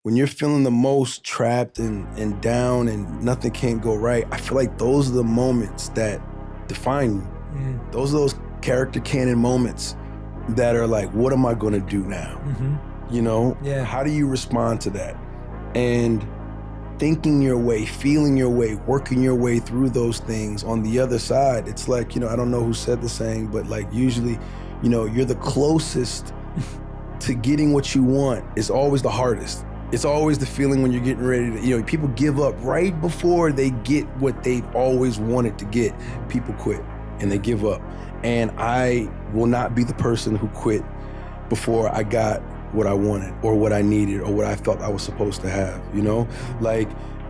when you're feeling the most trapped and down and nothing can't go right, I feel like those are the moments that define you. Those are those character canon moments that are like, what am I gonna do now? You know? Yeah. How do you respond to that? And thinking your way, feeling your way, working your way through those things on the other side, it's like, I don't know who said the saying, but like usually, you're the closest to getting what you want is always the hardest. It's always the feeling when you're getting ready to, people give up right before they get what they've always wanted to get. People quit and they give up. And I will not be the person who quit before I got what I wanted or what I needed or what I felt I was supposed to have,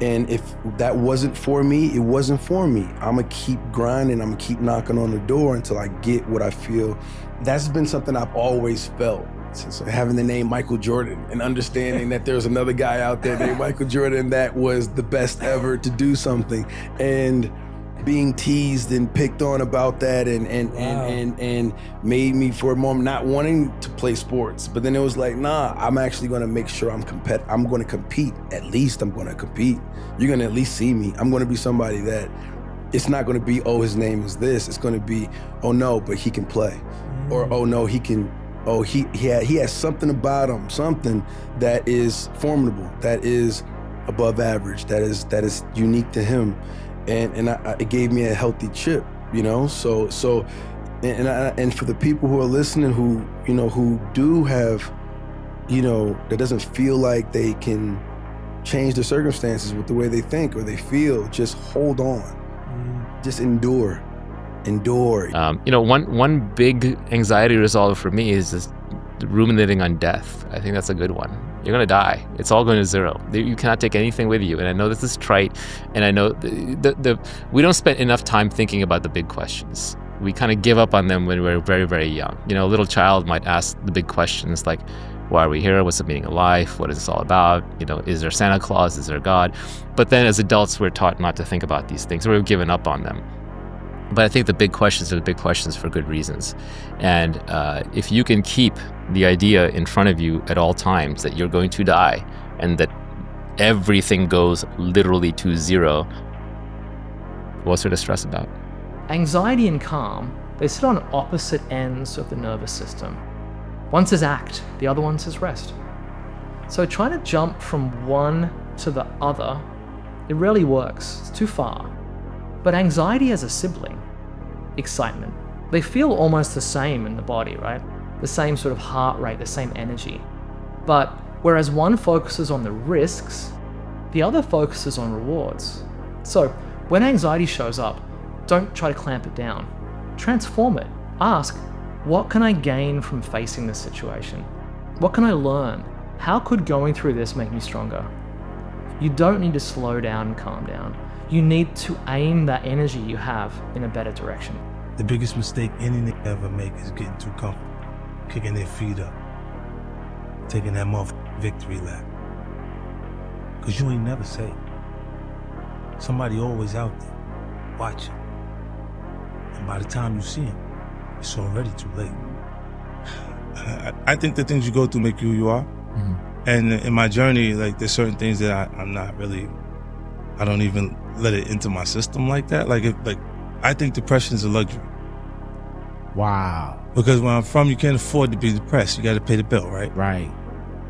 and if that wasn't for me, it wasn't for me. I'm gonna keep grinding, I'm gonna keep knocking on the door until I get what I feel. That's been something I've always felt. Since having the name Michael Jordan and understanding that there's another guy out there named Michael Jordan that was the best ever to do something, and being teased and picked on about that and made me for a moment not wanting to play sports. But then it was like, nah, I'm actually gonna make sure I'm gonna compete. At least I'm gonna compete. You're gonna at least see me. I'm gonna be somebody that it's not gonna be, oh, his name is this. It's gonna be, oh no, but he can play. Or, oh no, he can, oh, he has something about him, something that is formidable, that is above average, that is unique to him. And it gave me a healthy chip, So, and for the people who are listening, who do have, that doesn't feel like they can change their circumstances with the way they think or they feel, just hold on, just endure. One big anxiety resolver for me is just ruminating on death. I think that's a good one. You're gonna die. It's all going to zero. You cannot take anything with you. And I know this is trite, and I know we don't spend enough time thinking about the big questions. We kind of give up on them when we're very, very young. A little child might ask the big questions like, why are we here? What's the meaning of life? What is this all about? Is there Santa Claus? Is there God? But then as adults, we're taught not to think about these things, or we've given up on them. But I think the big questions are the big questions for good reasons. And if you can keep the idea in front of you at all times that you're going to die and that everything goes literally to zero, what's there to stress about? Anxiety and calm, they sit on opposite ends of the nervous system. One says act, the other one says rest. So trying to jump from one to the other, it rarely works. It's too far. But anxiety has a sibling, excitement. They feel almost the same in the body, right? The same sort of heart rate, the same energy. But whereas one focuses on the risks, the other focuses on rewards. So when anxiety shows up, don't try to clamp it down. Transform it. Ask, what can I gain from facing this situation? What can I learn? How could going through this make me stronger? You don't need to slow down and calm down. You need to aim that energy you have in a better direction. The biggest mistake any nigga ever make is getting too comfortable, kicking their feet up, taking that victory lap. Cause you ain't never safe. Somebody always out there, watching. And by the time you see him, it's already too late. I think the things you go through make you who you are. Mm-hmm. And in my journey, like there's certain things that I'm not really, I don't even let it into my system like that. I think depression is a luxury. Wow. Because where I'm from, you can't afford to be depressed. You got to pay the bill, right? Right.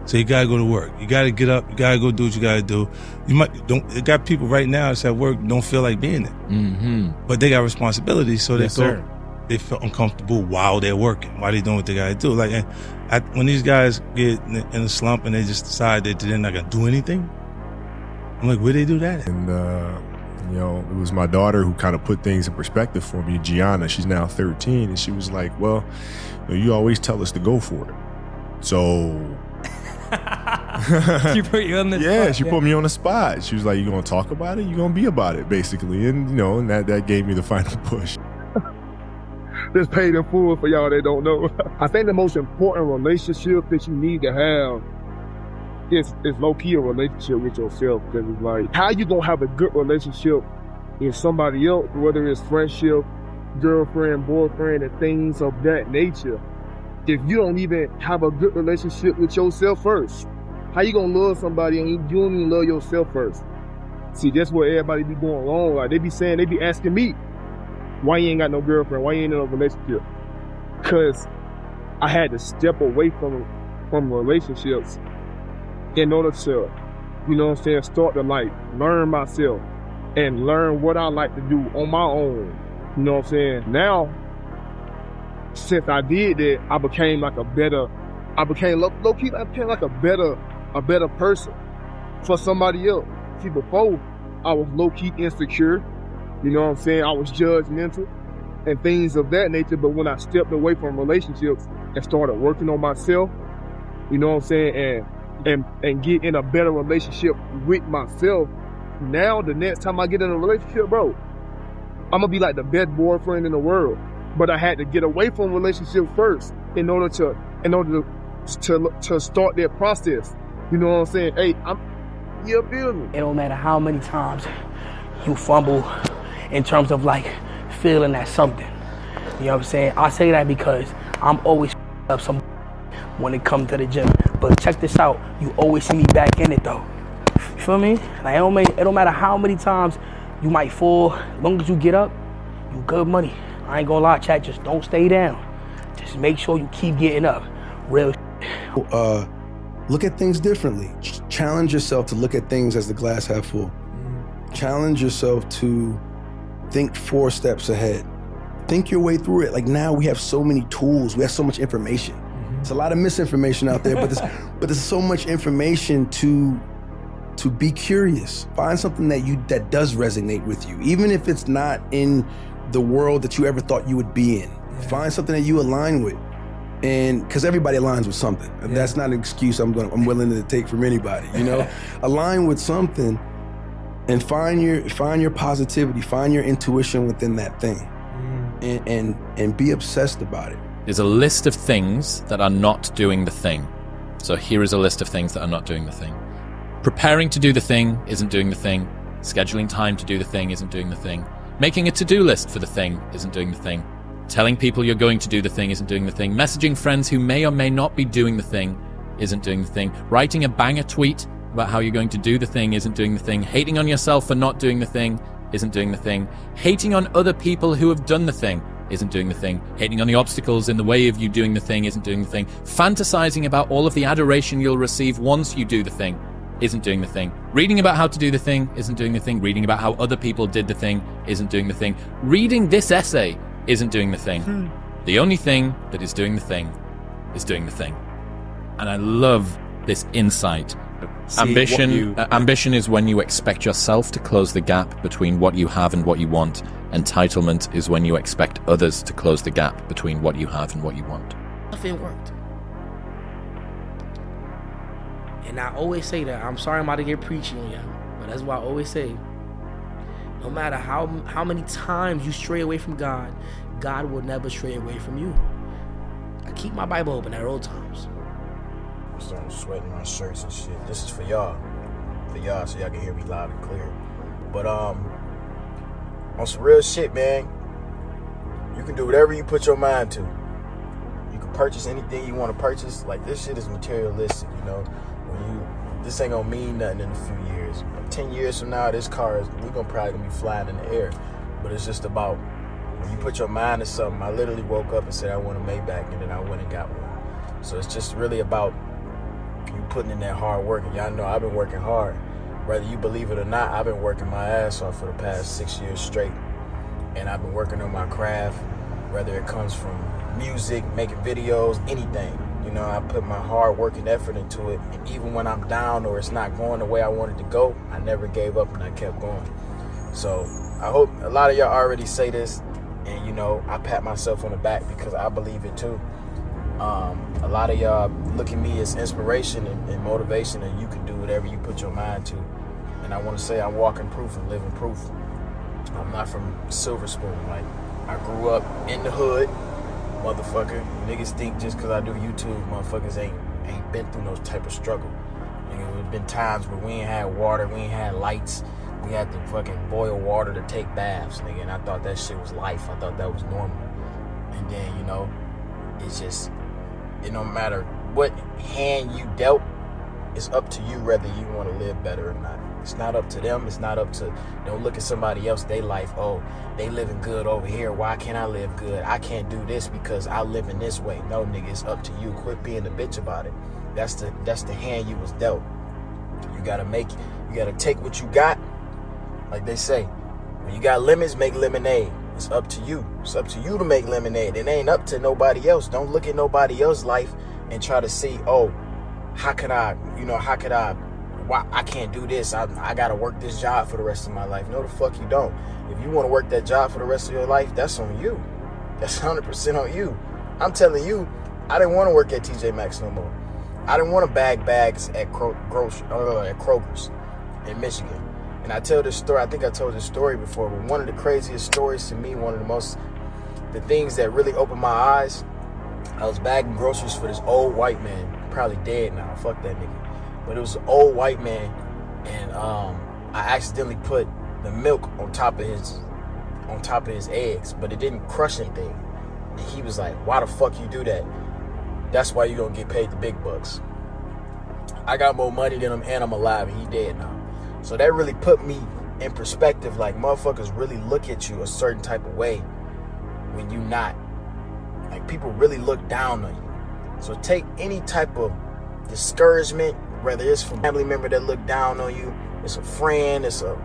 So you got to go to work. You got to get up. You got to go do what you got to do. You got people right now that's at work don't feel like being there. Mm-hmm. But they got responsibilities, so yes, they feel uncomfortable while they're working, while they're doing what they got to do. When these guys get in a slump and they just decide that they're not going to do anything, I'm like, where they do that at? And, it was my daughter who kind of put things in perspective for me, Gianna. She's now 13, and she was like, well, you always tell us to go for it. So... She put you on the spot. Yeah, she put me on the spot. She was like, you going to talk about it? You going to be about it, basically. And, and that gave me the final push. That's paid in full for y'all that don't know. I think the most important relationship that you need to have is low-key a relationship with yourself. Because it's like, how you gonna have a good relationship with somebody else, whether it's friendship, girlfriend, boyfriend, and things of that nature, if you don't even have a good relationship with yourself first? How you gonna love somebody and you don't even love yourself first? See, that's where everybody be going wrong. Like, they be asking me, why you ain't got no girlfriend? Why you ain't in a relationship? Because I had to step away from relationships in order to, you know what I'm saying, start to like learn myself and learn what I like to do on my own. You know what I'm saying? Now, since I did that, I became like low-key like a better person for somebody else. See, before, I was low-key insecure. You know what I'm saying? I was judgmental and things of that nature. But when I stepped away from relationships and started working on myself, you know what I'm saying, and get in a better relationship with myself, now the next time I get in a relationship, bro, I'm gonna be like the best boyfriend in the world. But I had to get away from relationships first in order to start that process. You know what I'm saying? Hey, you feel me? It don't matter how many times you fumble in terms of like feeling that something. You know what I'm saying? I say that because I'm always up some when it comes to the gym. But check this out, you always see me back in it though. You feel me? Like it don't matter how many times you might fall, as long as you get up, you good money. I ain't gonna lie, chat, just don't stay down. Just make sure you keep getting up. Real Look at things differently. Challenge yourself to look at things as the glass half full. Challenge yourself to think 4 steps ahead. Think your way through it. Like now we have so many tools, we have so much information. There's a lot of misinformation out there, but there's so much information to be curious. Find something that does resonate with you, even if it's not in the world that you ever thought you would be in. Find something that you align with. And because everybody aligns with something. That's not an excuse I'm willing to take from anybody, you know? Align with something and find your positivity, find your intuition within that thing, and be obsessed about it. There's a list of things that are not doing the thing. So here is a list of things that are not doing the thing. Preparing to do the thing isn't doing the thing. Scheduling time to do the thing isn't doing the thing. Making a to-do list for the thing isn't doing the thing. Telling people you're going to do the thing isn't doing the thing. Messaging friends who may or may not be doing the thing isn't doing the thing. Writing a banger tweet about how you're going to do the thing isn't doing the thing. Hating on yourself for not doing the thing isn't doing the thing. Hating on other people who have done the thing isn't doing the thing. Hating on the obstacles in the way of you doing the thing isn't doing the thing. Fantasizing about all of the adoration you'll receive once you do the thing isn't doing the thing. Reading about how to do the thing isn't doing the thing. Reading about how other people did the thing isn't doing the thing. Reading this essay isn't doing the thing. The only thing that is doing the thing is doing the thing. And I love this insight. Ambition is when you expect yourself to close the gap between what you have and what you want. Entitlement is when you expect others to close the gap between what you have and what you want. Nothing worked. And I always say that. I'm sorry I'm about to get preachy on y'all, but that's why I always say, no matter how many times you stray away from God, God will never stray away from you. I keep my Bible open at all times. I'm starting to sweat in my shirts and shit. This is for y'all, so y'all can hear me loud and clear. But on some real shit, man, you can do whatever you put your mind to. You can purchase anything you want to purchase. Like, this shit is materialistic, you know. This ain't gonna mean nothing in a few years. 10 years from now, this car we're probably gonna be flying in the air. But it's just about when you put your mind to something. I literally woke up and said I want a Maybach, and then I went and got one. So it's just really about you putting in that hard work. And y'all know I've been working hard. Whether you believe it or not, I've been working my ass off for the past 6 years straight. And I've been working on my craft, whether it comes from music, making videos, anything. You know, I put my hard work and effort into it. And even when I'm down or it's not going the way I wanted to go, I never gave up and I kept going. So I hope a lot of y'all already say this, and you know, I pat myself on the back because I believe it too. A lot of y'all look at me as inspiration and motivation, and you can do whatever you put your mind to. And I want to say I'm walking proof and living proof. I'm not from Silver Spoon. Like, I grew up in the hood. Motherfucker, niggas think just because I do YouTube, motherfuckers ain't been through no type of struggle. There's been times where we ain't had water, we ain't had lights, we had to fucking boil water to take baths, nigga, and I thought that shit was life. I thought that was normal. And then, you know, it's just, it no matter what hand you dealt, It's up to you whether you want to live better or not. It's not up to them. It's not up to, don't look at somebody else, they life. Oh, they living good over here. Why can't I live good? I can't do this because I live in this way. No, nigga, it's up to you. Quit being a bitch about it. That's the hand you was dealt. You gotta take what you got. Like they say, when you got lemons, make lemonade. It's up to you. It's up to you to make lemonade. It ain't up to nobody else. Don't look at nobody else's life and try to see, oh, how could I, why I can't do this. I gotta work this job for the rest of my life. No, the fuck you don't. If you want to work that job for the rest of your life, that's on you. That's 100% on you. I'm telling you, I didn't want to work at TJ Maxx no more. I didn't want to bag bags at Kroger's in Michigan. And I tell this story, I think I told this story before, but one of the craziest stories to me, the things that really opened my eyes, I was bagging groceries for this old white man, probably dead now, fuck that nigga. But it was an old white man, and I accidentally put the milk on top of his eggs, but it didn't crush anything. And he was like, why the fuck you do that? That's why you gonna get paid the big bucks. I got more money than him, and I'm alive, and he dead now. So that really put me in perspective, like motherfuckers really look at you a certain type of way when you not. Like people really look down on you. So take any type of discouragement, whether it's from a family member that look down on you, it's a friend, it's a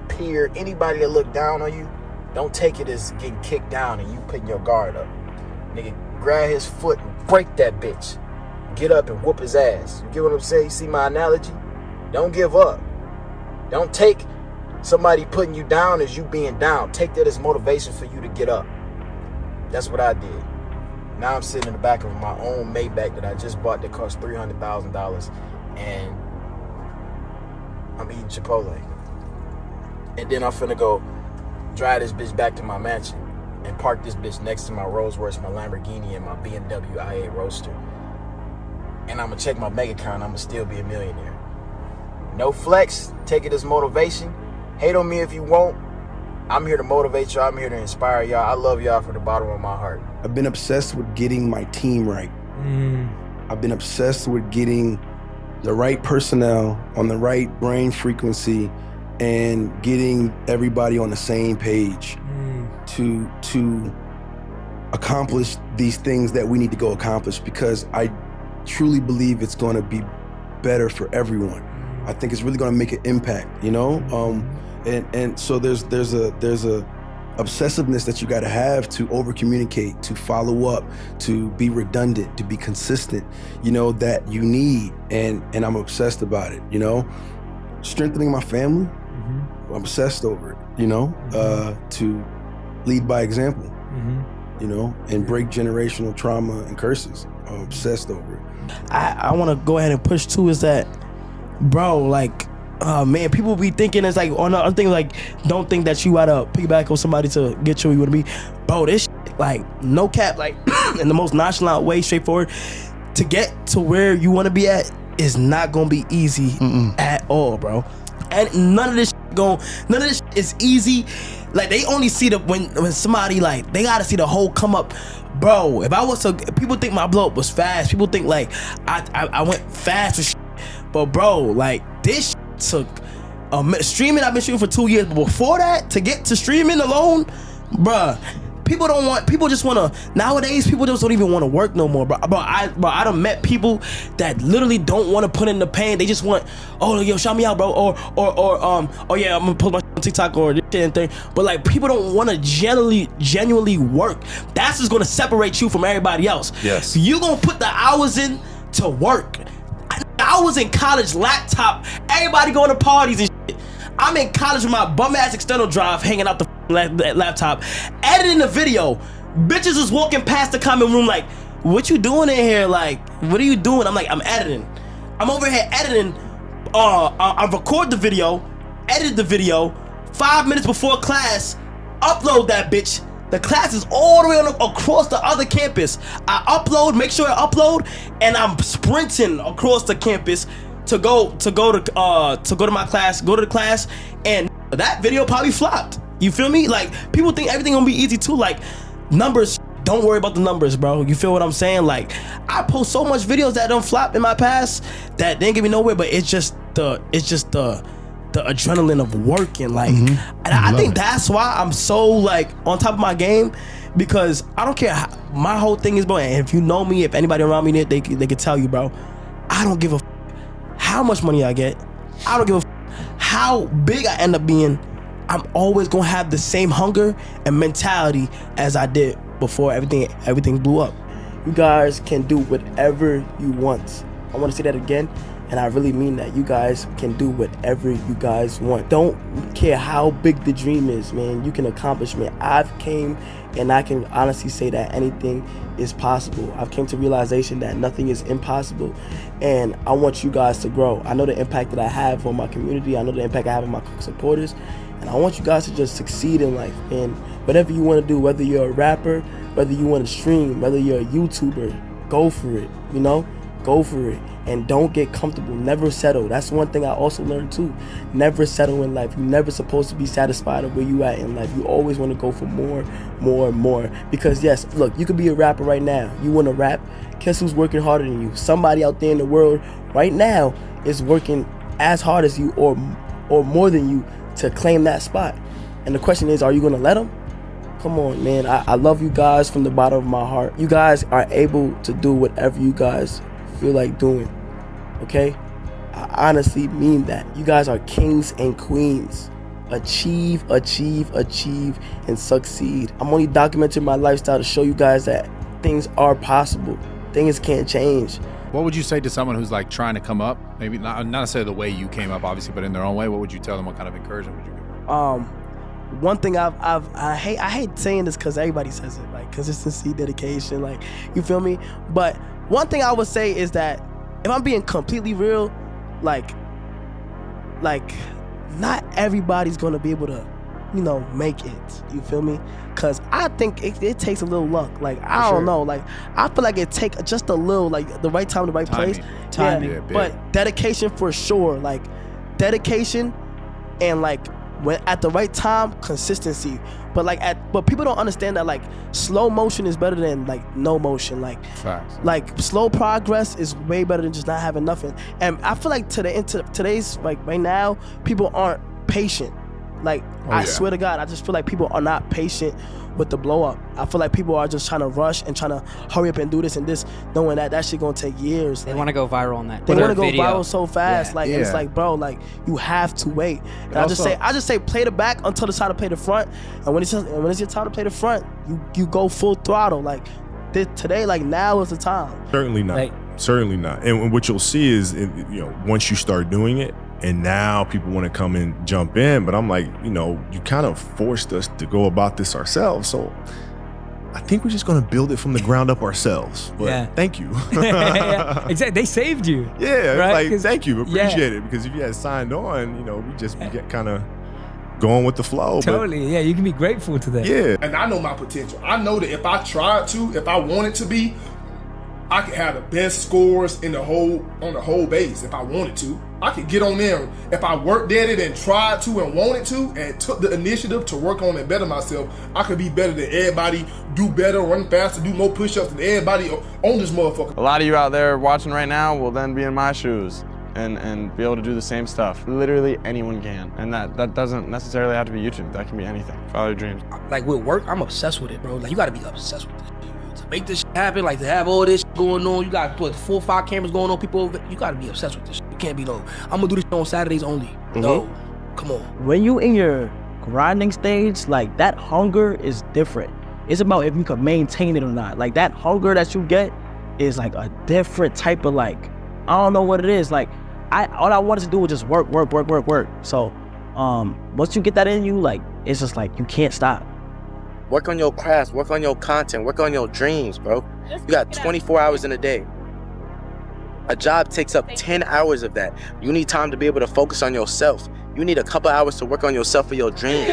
peer, anybody that look down on you, don't take it as getting kicked down and you putting your guard up. Nigga, grab his foot and break that bitch. Get up and whoop his ass. You get what I'm saying? You see my analogy? Don't give up. Don't take somebody putting you down as you being down. Take that as motivation for you to get up. That's what I did. Now I'm sitting in the back of my own Maybach that I just bought that cost $300,000, and I'm eating Chipotle. And then I'm finna go drive this bitch back to my mansion and park this bitch next to my Rolls Royce, my Lamborghini, and my BMW i8 Roadster. And I'm gonna check my bank account, I'm gonna still be a millionaire. No flex, take it as motivation. Hate on me if you won't. I'm here to motivate y'all, I'm here to inspire y'all. I love y'all from the bottom of my heart. I've been obsessed with getting my team right. I've been obsessed with getting the right personnel on the right brain frequency and getting everybody on the same page to accomplish these things that we need to go accomplish, because I truly believe it's going to be better for everyone. I think it's really going to make an impact, you know? And so there's a obsessiveness that you got to have to over communicate, to follow up, to be redundant, to be consistent, you know, that you need. And I'm obsessed about it, you know? Strengthening my family, I'm obsessed over it, you know? To lead by example, you know, and break generational trauma and curses. I'm obsessed over it. I want to go ahead and push too, is that, bro, like, man, people be thinking it's like, on other things, like, don't think that you gotta piggyback on somebody to get you where you wanna be. Bro, this shit, like, no cap, like, in the most nonchalant way, straightforward, to get to where you wanna be at is not gonna be easy at all, bro. And none of this shit is easy. Like, they only see when somebody, like, they gotta see the whole come up. Bro, if I was to, people think my blow up was fast. People think, like, I went fast with shit. But, bro, like, this shit took streaming. I've been shooting for 2 years, but before that, to get to streaming alone, bruh, people just want to, nowadays, people just don't even want to work no more, bro. I done met people that literally don't want to put in the pain. They just want, oh, yo, shout me out, bro, or oh yeah, I'm gonna post my shit on TikTok or this shit and thing. But, like, people don't want to genuinely work. That's what's gonna separate you from everybody else. Yes. You gonna put the hours in to work. I was in college, laptop, everybody going to parties and shit. I'm in college with my bum ass external drive, hanging out the laptop, editing the video. Bitches is walking past the comment room like, what you doing in here? Like, what are you doing? I'm like, I'm editing. I'm over here editing. I record the video, edit the video, 5 minutes before class, upload that bitch. The class is all the way across the other campus. I upload, make sure I upload, and I'm sprinting across the campus to go to my class, go to the class, and that video probably flopped. You feel me? Like, people think everything gonna be easy too. Like, numbers don't worry about the numbers, bro. You feel what I'm saying? Like, I post so much videos that don't flop in my past that didn't get me nowhere, but it's just the adrenaline of working. Like, and I think that's why I'm so like on top of my game, because I don't care how, my whole thing is, bro. And if you know me, if anybody around me, they can tell you, bro. I don't give a how much money I get. I don't give a how big I end up being. I'm always gonna have the same hunger and mentality as I did before everything blew up. You guys can do whatever you want. I want to say that again, and I really mean that. You guys can do whatever you guys want. Don't care how big the dream is, man. You can accomplish it. I've came, and I can honestly say that anything is possible. I've came to realization that nothing is impossible, and I want you guys to grow. I know the impact that I have on my community. I know the impact I have on my supporters. And I want you guys to just succeed in life. And whatever you want to do, whether you're a rapper, whether you want to stream, whether you're a YouTuber, go for it, you know? Go for it. And don't get comfortable. Never settle. That's one thing I also learned too. Never settle in life. You're never supposed to be satisfied of where you at in life. You always want to go for more, more, and more. Because yes, look, you could be a rapper right now. You want to rap? Guess who's working harder than you? Somebody out there in the world right now is working as hard as you or more than you to claim that spot. And the question is, are you gonna let them? Come on, man. I love you guys from the bottom of my heart. You guys are able to do whatever you guys feel like doing, okay? I honestly mean that. You guys are kings and queens. Achieve, and succeed. I'm only documenting my lifestyle to show you guys that things are possible. Things can't change. What would you say to someone who's like trying to come up? Maybe not necessarily the way you came up, obviously, but in their own way. What would you tell them? What kind of encouragement would you give them? One thing I hate saying this because everybody says it, like consistency, dedication, like, you feel me? But one thing I would say is that if I'm being completely real, like not everybody's gonna be able to, you know, make it. You feel me? Cause I think it takes a little luck. Like, I don't know. Like, I feel like it take just a little, like the right time, the right place. Timing. Yeah, but dedication for sure. Like, dedication and like when at the right time, consistency. But people don't understand that like slow motion is better than like no motion. Like, Facts. Like slow progress is way better than just not having nothing. And I feel like today's like right now, people aren't patient. Like, I swear to God, I just feel like people are not patient with the blow up. I feel like people are just trying to rush and trying to hurry up and do this and this, knowing that shit gonna take years. They want to go viral on that. They want to go viral so fast. Yeah. Like, and it's like, bro, like, you have to wait. And I just say play the back until it's time to play the front. And when it's your time to play the front, you go full throttle. Like, today, like, now is the time. Certainly not. Like, Certainly not. And what you'll see is, you know, once you start doing it, and now people want to come and jump in, but I'm like, you know, you kind of forced us to go about this ourselves. So I think we're just going to build it from the ground up ourselves. But thank you. yeah, exactly. They saved you. Yeah, right? Like, thank you. Appreciate it. Because if you had signed on, you know, we just get kind of going with the flow. Totally. Yeah, you can be grateful to that. Yeah. And I know my potential. I know that if I tried to, if I wanted to be, I could have the best scores on the whole base if I wanted to. I could get on there if I worked at it and tried to and wanted to and took the initiative to work on and better myself. I could be better than everybody, do better, run faster, do more push-ups than everybody on this motherfucker. A lot of you out there watching right now will then be in my shoes and be able to do the same stuff. Literally anyone can. And that doesn't necessarily have to be YouTube. That can be anything. Follow your dreams. Like, with work, I'm obsessed with it, bro. Like, you gotta be obsessed with this. Make this shit happen, like to have all this shit going on. You got 4 or 5 cameras going on, people over. You gotta be obsessed with this shit. You can't be I'm gonna do this shit on Saturdays only. No, come on. When you in your grinding stage, like, that hunger is different. It's about if you can maintain it or not. Like, that hunger that you get is like a different type of, like, I don't know what it is. Like, all I wanted to do was just work. So once you get that in you, like, it's just like you can't stop. Work on your craft, work on your content, work on your dreams, bro. You got 24 hours in a day. A job takes up 10 hours of that. You need time to be able to focus on yourself. You need a couple hours to work on yourself for your dream.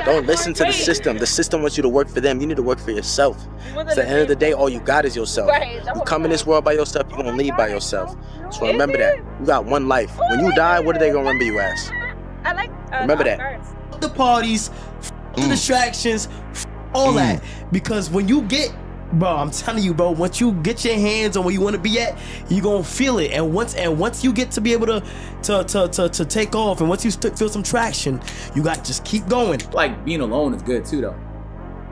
Don't listen to the system. The system wants you to work for them. You need to work for yourself. At the end of the day, all you got is yourself. You come in this world by yourself, you're gonna leave by yourself. So remember that. You got one life. When you die, what are they gonna remember you as? Remember that. The parties, the distractions, all that. Because when you get Bro, I'm telling you, bro, once you get your hands on where you want to be at, you gonna feel it. And once you get to be able to take off, and once you feel some traction, you got to just keep going. Like, being alone is good too, though.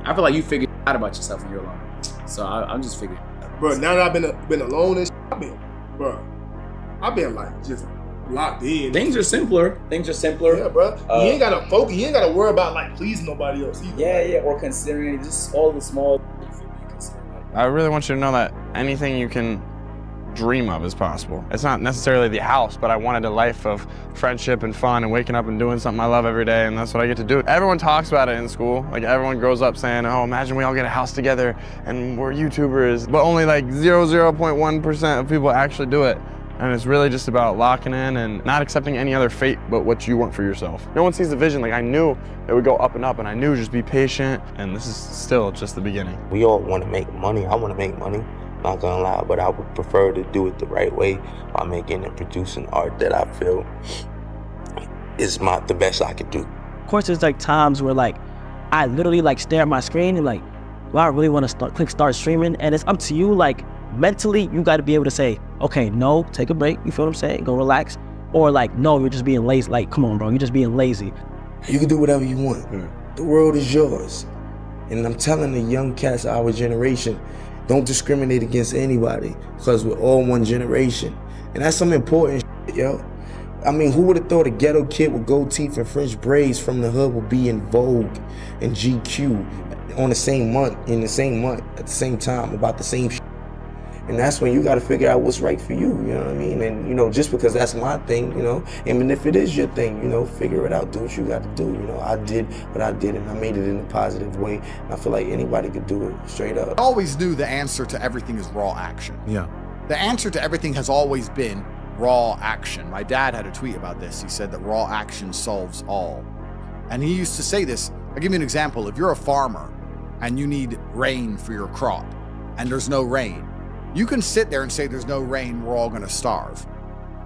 I feel like you figured out about yourself when you're alone. So I'm just figuring. Bro, now that I've been alone and I've been like just locked in. Things are simpler. Yeah, bro. You ain't gotta focus. You ain't gotta worry about like pleasing nobody else either. Yeah, or considering just all the small. I really want you to know that anything you can dream of is possible. It's not necessarily the house, but I wanted a life of friendship and fun and waking up and doing something I love every day, and that's what I get to do. Everyone talks about it in school. Like, everyone grows up saying, oh, imagine we all get a house together and we're YouTubers, but only like 0.1% of people actually do it. And it's really just about locking in and not accepting any other fate but what you want for yourself. No one sees the vision. Like, I knew it would go up and up, and I knew just be patient, and this is still just the beginning. We all want to make money. I want to make money, not gonna lie, but I would prefer to do it the right way by making and producing art that I feel is the best I could do. Of course, there's like times where like I literally like stare at my screen and like, do I really want to click start streaming? And it's up to you. Like, mentally, you got to be able to say, okay, no, take a break. You feel what I'm saying? Go relax. Or like, no, you're just being lazy. Like, come on, bro, you're just being lazy. You can do whatever you want. The world is yours. And I'm telling the young cats of our generation, don't discriminate against anybody, because we're all one generation. And that's some important shit, yo. I mean, who would have thought a ghetto kid with gold teeth and French braids from the hood would be in Vogue and GQ on the same month, at the same time, about the same shit. And that's when you got to figure out what's right for you, you know what I mean? And, you know, just because that's my thing, you know, and if it is your thing, you know, figure it out, do what you got to do, you know. I did what I did, and I made it in a positive way. And I feel like anybody could do it, straight up. I always knew the answer to everything is raw action. Yeah. The answer to everything has always been raw action. My dad had a tweet about this. He said that raw action solves all. And he used to say this. I'll give you an example. If you're a farmer and you need rain for your crop and there's no rain, you can sit there and say there's no rain, we're all gonna starve.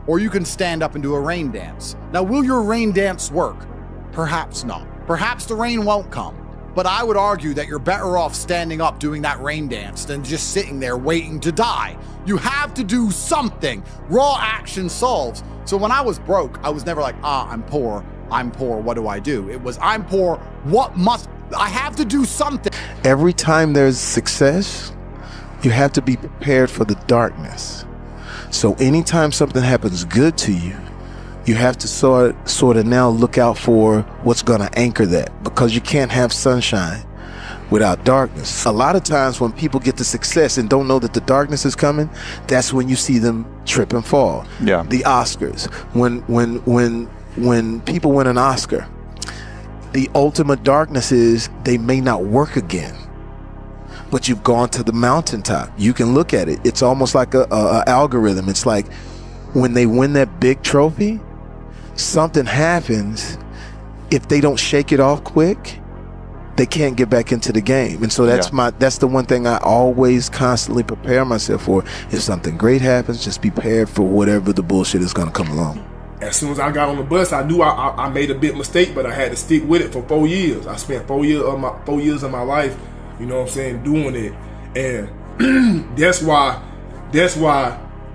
Or you can stand up and do a rain dance. Now, will your rain dance work? Perhaps not. Perhaps the rain won't come. But I would argue that you're better off standing up doing that rain dance than just sitting there waiting to die. You have to do something. Raw action solves. So when I was broke, I was never like, I'm poor, what do I do? It was, I'm poor, I have to do something. Every time there's success, you have to be prepared for the darkness. So anytime something happens good to you, you have to sort of now look out for what's going to anchor that, because you can't have sunshine without darkness. A lot of times when people get to success and don't know that the darkness is coming, that's when you see them trip and fall. Yeah. The Oscars, when people win an Oscar, the ultimate darkness is they may not work again. But you've gone to the mountaintop. You can look at it. It's almost like a algorithm. It's like when they win that big trophy, something happens. If they don't shake it off quick, they can't get back into the game. And so that's the one thing I always constantly prepare myself for. If something great happens, just be prepared for whatever the bullshit is going to come along. As soon as I got on the bus, I knew I made a big mistake, but I had to stick with it for 4 years. I spent 4 years of my life, you know what I'm saying, doing it. And that's why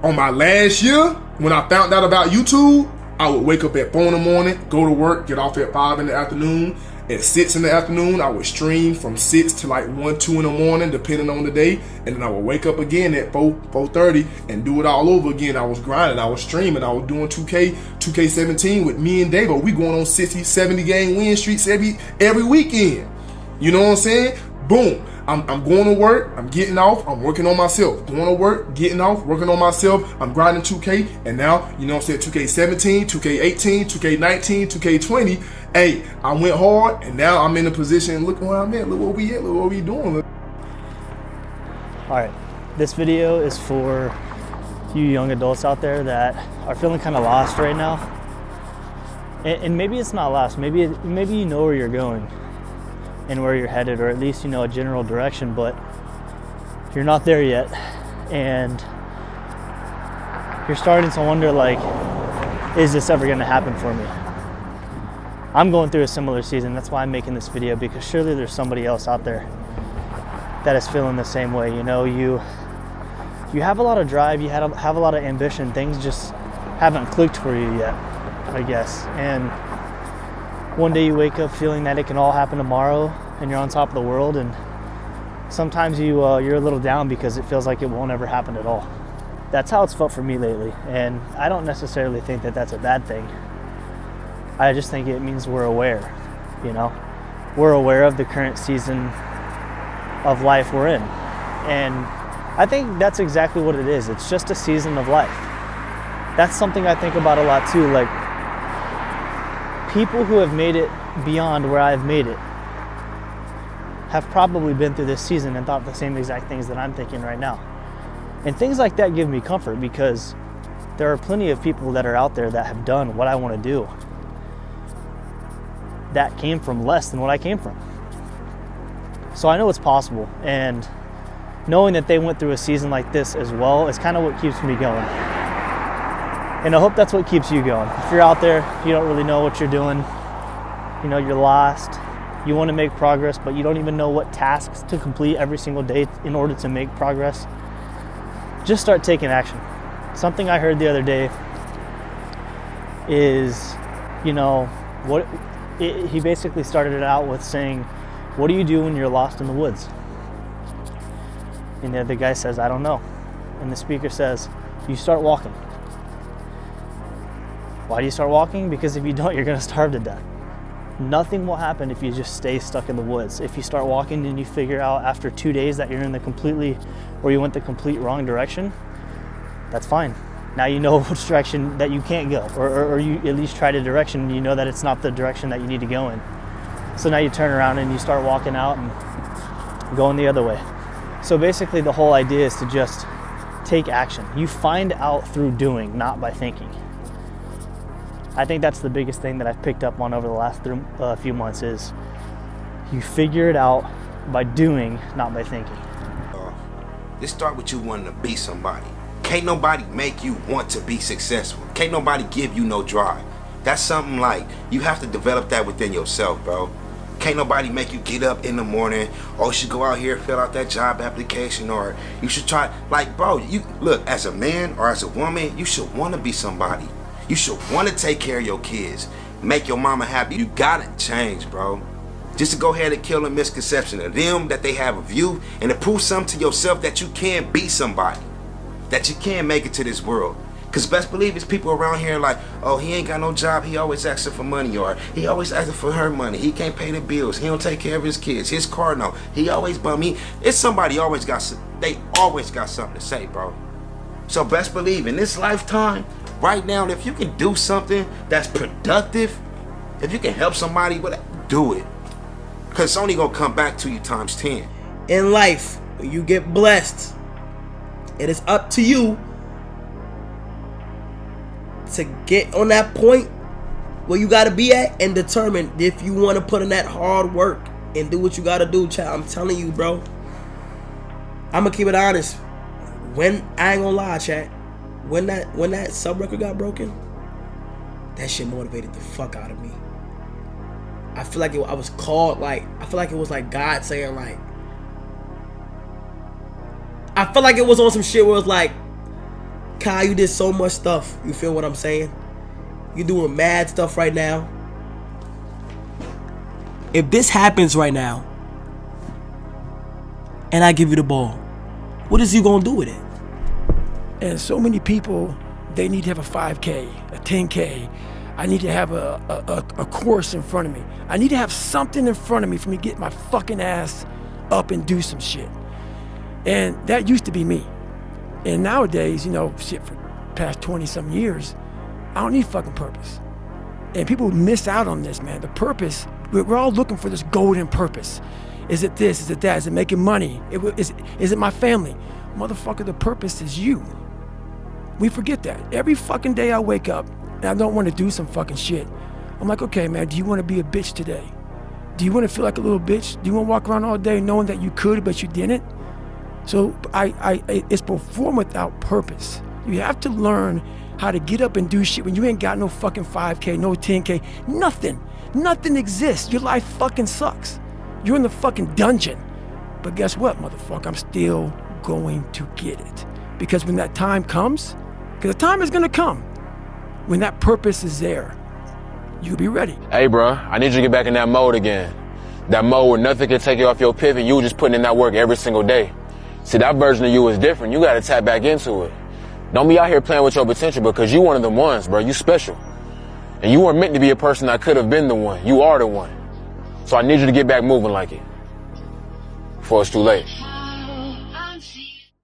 on my last year, when I found out about YouTube, I would wake up at 4 in the morning, go to work, get off at 5 in the afternoon. At 6 in the afternoon, I would stream from 6 to like 1, 2 in the morning, depending on the day. And then I would wake up again at 4:30 and do it all over again. I was grinding, I was streaming, I was doing 2K17 with me and Davo. We going on 60, 70 game win streaks every weekend. You know what I'm saying? Boom. I'm going to work, I'm getting off, I'm working on myself. Going to work, getting off, working on myself. I'm grinding 2K, and now, you know what I'm saying, 2K17, 2K18, 2K19, 2K20. Hey, I went hard, and now I'm in a position, look where I'm at, look where we at, look what we doing. All right, this video is for you young adults out there that are feeling kind of lost right now. And maybe it's not lost, maybe you know where you're going and where you're headed, or at least you know a general direction, but you're not there yet. And you're starting to wonder, like, is this ever gonna happen for me? I'm going through a similar season. That's why I'm making this video, because surely there's somebody else out there that is feeling the same way. You know, you have a lot of drive, you have a lot of ambition. Things just haven't clicked for you yet, I guess. And one day you wake up feeling that it can all happen tomorrow and you're on top of the world, and sometimes you're a little down because it feels like it won't ever happen at all. That's how it's felt for me lately, and I don't necessarily think that that's a bad thing. I just think it means we're aware, you know? We're aware of the current season of life we're in. And I think that's exactly what it is. It's just a season of life. That's something I think about a lot too. Like, people who have made it beyond where I've made it have probably been through this season and thought the same exact things that I'm thinking right now. And things like that give me comfort, because there are plenty of people that are out there that have done what I want to do that came from less than what I came from. So I know it's possible, and knowing that they went through a season like this as well is kind of what keeps me going. And I hope that's what keeps you going. If you're out there, you don't really know what you're doing, you know, you're lost, you want to make progress, but you don't even know what tasks to complete every single day in order to make progress, just start taking action. Something I heard the other day is, you know, he basically started it out with saying, what do you do when you're lost in the woods? And the other guy says, I don't know. And the speaker says, you start walking. Why do you start walking? Because if you don't, you're gonna starve to death. Nothing will happen if you just stay stuck in the woods. If you start walking and you figure out after 2 days that you're in you went the complete wrong direction, that's fine. Now you know which direction that you can't go, or you at least tried a direction and you know that it's not the direction that you need to go in. So now you turn around and you start walking out and going the other way. So basically the whole idea is to just take action. You find out through doing, not by thinking. I think that's the biggest thing that I've picked up on over the last few months is you figure it out by doing, not by thinking. This start with you wanting to be somebody. Can't nobody make you want to be successful. Can't nobody give you no drive. That's something like, you have to develop that within yourself, bro. Can't nobody make you get up in the morning, or you should go out here and fill out that job application, or you should try, like, bro, you look, as a man or as a woman, you should want to be somebody. You should want to take care of your kids, make your mama happy. You gotta change, bro. Just to go ahead and kill a misconception of them that they have of you, and to prove something to yourself that you can be somebody, that you can make it to this world. Because best believe it's people around here like, oh, he ain't got no job, he always asking for money, or he always asking for her money, he can't pay the bills, he don't take care of his kids, his car no, he always bum me. It's somebody always got, they always got something to say, bro. So best believe in this lifetime, right now, if you can do something that's productive, if you can help somebody with it, do it. Because it's only gonna come back to you times 10. In life, when you get blessed, it is up to you to get on that point where you gotta be at and determine if you want to put in that hard work and do what you gotta do, child. I'm telling you, bro. I'm gonna keep it honest. When I ain't gonna lie, chat. When that sub record got broken, that shit motivated the fuck out of me. I feel like I was called, like, I feel like it was like God saying, like, I feel like it was on some shit where it was like, Kyle, you did so much stuff. You feel what I'm saying? You doing mad stuff right now. If this happens right now, and I give you the ball, what is you gonna do with it? And so many people, they need to have a 5K, a 10K. I need to have a course in front of me. I need to have something in front of me for me to get my fucking ass up and do some shit. And that used to be me. And nowadays, you know, shit, for past 20-some years, I don't need fucking purpose. And people miss out on this, man. The purpose, we're all looking for this golden purpose. Is it this? Is it that? Is it making money? Is it my family? Motherfucker, the purpose is you. We forget that. Every fucking day I wake up and I don't want to do some fucking shit. I'm like, okay, man, do you want to be a bitch today? Do you want to feel like a little bitch? Do you want to walk around all day knowing that you could, but you didn't? So it's perform without purpose. You have to learn how to get up and do shit when you ain't got no fucking 5K, no 10K, nothing. Nothing exists. Your life fucking sucks. You're in the fucking dungeon. But guess what, motherfucker? I'm still going to get it. Because when that time comes, because the time is gonna come, when that purpose is there, you'll be ready. Hey, bro, I need you to get back in that mode again. That mode where nothing can take you off your pivot. You were just putting in that work every single day. See, that version of you is different. You gotta tap back into it. Don't be out here playing with your potential because you one of them ones, bro. You special. And you weren't meant to be a person that could have been the one. You are the one. So I need you to get back moving like it before it's too late.